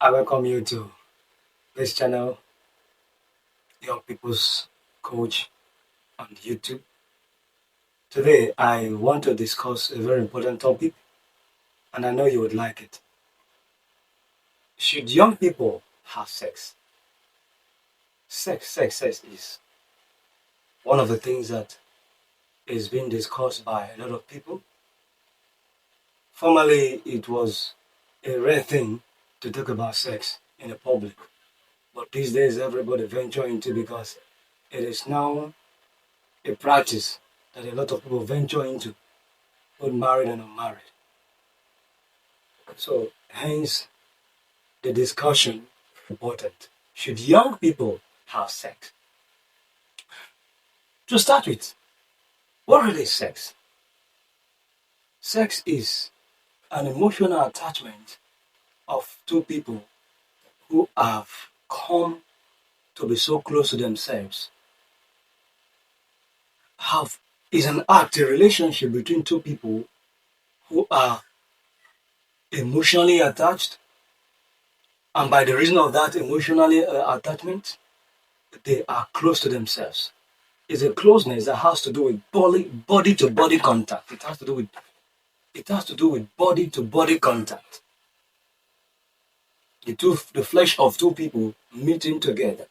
I welcome you to this channel, Young People's Coach on YouTube. Today, I want to discuss a very important topic, and I know you would like it. Should young people have sex? Sex is one of the things that is being discussed by a lot of people. Formerly, it was a rare thing to talk about sex in the public, but these days everybody venture into because it is now a practice that a lot of people venture into, both married and unmarried. So, hence the discussion important. Should young people have sex? To start with, what really is sex? Sex is an emotional attachment of two people who have come to be so close to themselves. Have is an act, a relationship between two people who are emotionally attached, and by the reason of that emotionally attachment, they are close to themselves. It's a closeness that has to do with body to body contact. It has to do with body to body contact. The flesh of two people meeting together.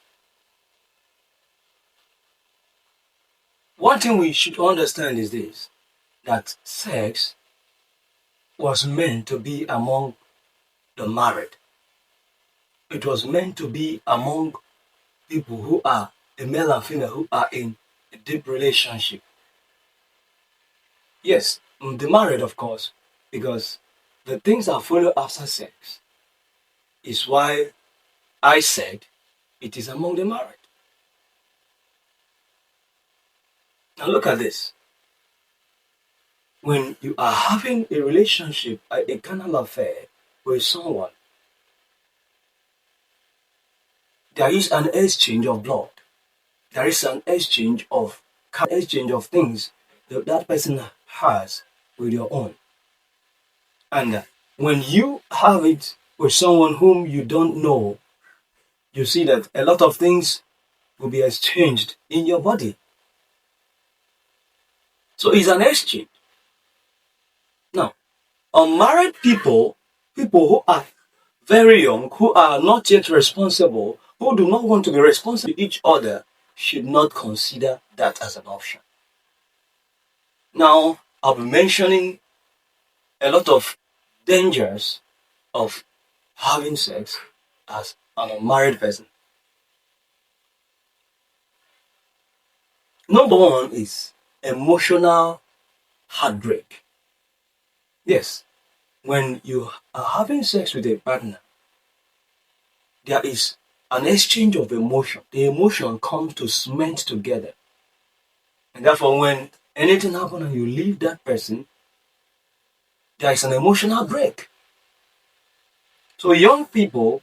One thing we should understand is this, that sex was meant to be among the married. It was meant to be among people who are a male and female who are in a deep relationship. Yes, the married, of course, because the things that follow after sex is why I said it is among the married. Now look at this. When you are having a relationship, a carnal affair with someone, there is an exchange of blood. There is an exchange of things that person has with your own. And when you have it with someone whom you don't know, you see that a lot of things will be exchanged in your body. So it's an exchange. Now, unmarried people who are very young, who are not yet responsible, who do not want to be responsible to each other, should not consider that as an option. Now, I'll be mentioning a lot of dangers of having sex as an unmarried person. Number one is emotional heartbreak. Yes, when you are having sex with a partner, there is an exchange of emotion. The emotion comes to cement together. And therefore, when anything happens and you leave that person, there is an emotional break. So young people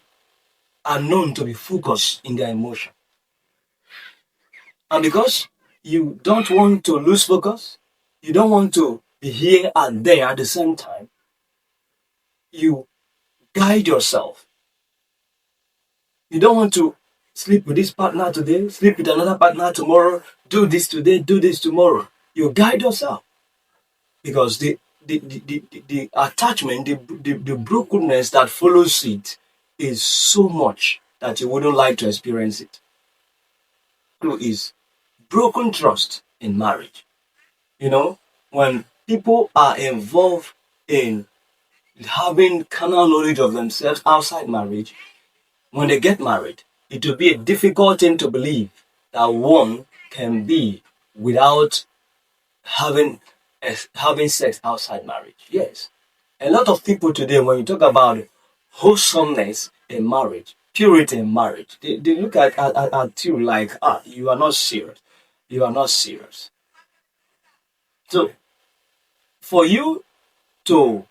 are known to be focused in their emotion. And because you don't want to lose focus, you don't want to be here and there at the same time, you guide yourself. You don't want to sleep with this partner today, sleep with another partner tomorrow, do this today, do this tomorrow. You guide yourself. Because the attachment, the brokenness that follows it is so much that you wouldn't like to experience it. Two is broken trust in marriage. You know, when people are involved in having carnal knowledge of themselves outside marriage, when they get married, it will be a difficult thing to believe that one can be without having sex outside marriage. Yes. A lot of people today, when you talk about wholesomeness in marriage, purity in marriage, they look at you like, you are not serious. You are not serious. So, for you to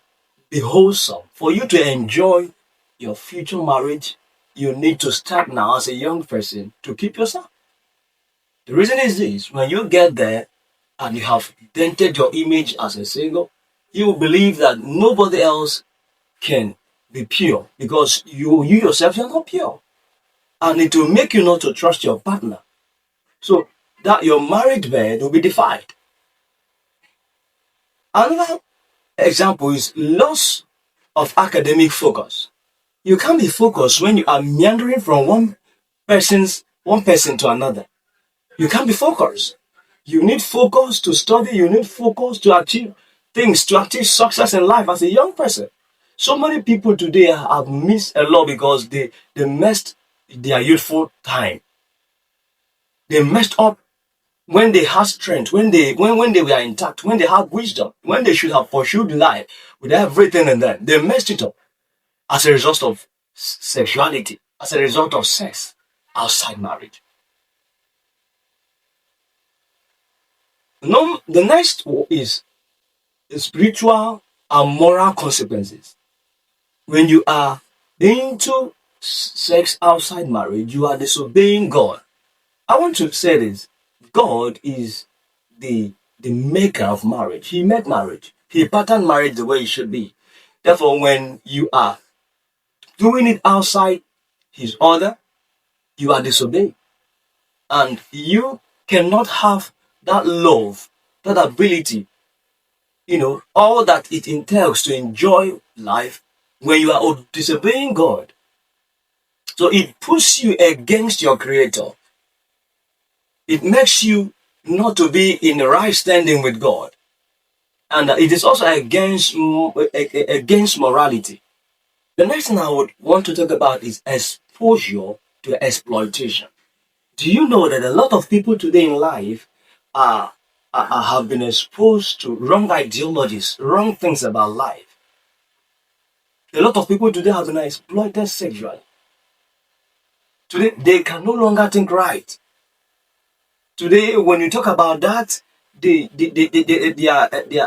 be wholesome, for you to enjoy your future marriage, you need to start now as a young person to keep yourself. The reason is this: when you get there and you have dented your image as a single, you will believe that nobody else can be pure because you yourself, you're not pure. And it will make you not to trust your partner. So that your marriage bed will be defiled. Another example is loss of academic focus. You can't be focused when you are meandering from one person to another. You can't be focused. You need focus to study, you need focus to achieve things, to achieve success in life as a young person. So many people today have missed a lot because they messed their youthful time. They messed up when they had strength, when they were intact, when they had wisdom, when they should have pursued life with everything in them. They messed it up as a result of sexuality, as a result of sex outside marriage. No, the next is spiritual and moral consequences. When you are into sex outside marriage, you are disobeying God. I want to say this: God is the maker of marriage. He made marriage. He patterned marriage the way it should be. Therefore, when you are doing it outside His order, you are disobeying, and you cannot have that love, that ability, all that it entails to enjoy life when you are disobeying God. So it puts you against your Creator. It makes you not to be in the right standing with God. And it is also against morality. The next thing I would want to talk about is exposure to exploitation. Do you know that a lot of people today in life are, have been exposed to wrong ideologies, wrong things about life? A lot of people today have been exploited sexually. Today, they can no longer think right. Today, when you talk about that, their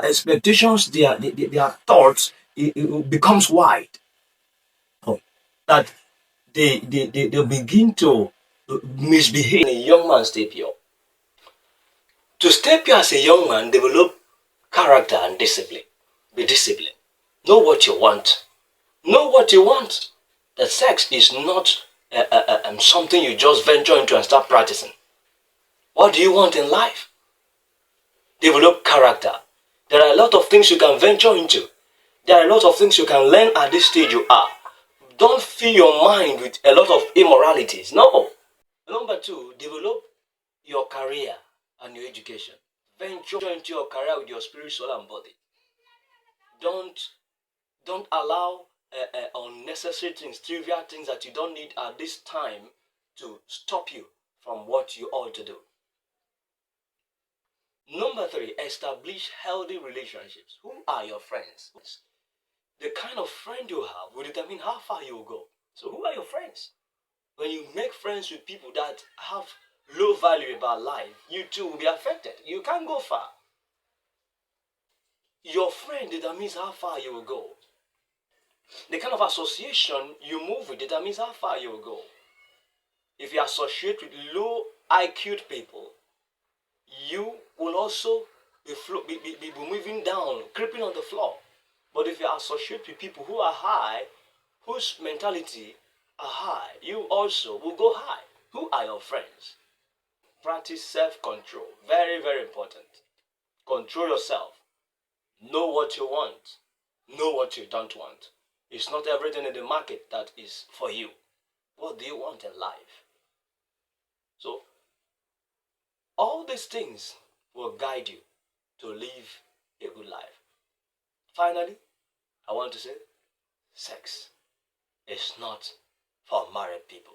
expectations, their thoughts, it becomes wide. That they begin to misbehave in a young man's stay pure. To stay pure as a young man, develop character and discipline. Be disciplined. Know what you want. Know what you want. That sex is not something you just venture into and start practicing. What do you want in life? Develop character. There are a lot of things you can venture into. There are a lot of things you can learn at this stage you are. Don't fill your mind with a lot of immoralities. No. Number two, develop your career and your education. Venture into your career with your spirit, soul, and body. Don't allow unnecessary things, trivial things that you don't need at this time to stop you from what you ought to do. Number three, establish healthy relationships. Who are your friends? The kind of friend you have will determine how far you will go. So who are your friends? When you make friends with people that have low value about life, you too will be affected. You can't go far. Your friend determines how far you will go. The kind of association you move with determines how far you will go. If you associate with low IQ people, you will also be moving down, creeping on the floor. But if you associate with people who are high, whose mentality are high, you also will go high. Who are your friends? Practice self-control. Very, very important. Control yourself. Know what you want. Know what you don't want. It's not everything in the market that is for you. What do you want in life? So, all these things will guide you to live a good life. Finally, I want to say, sex is not for married people.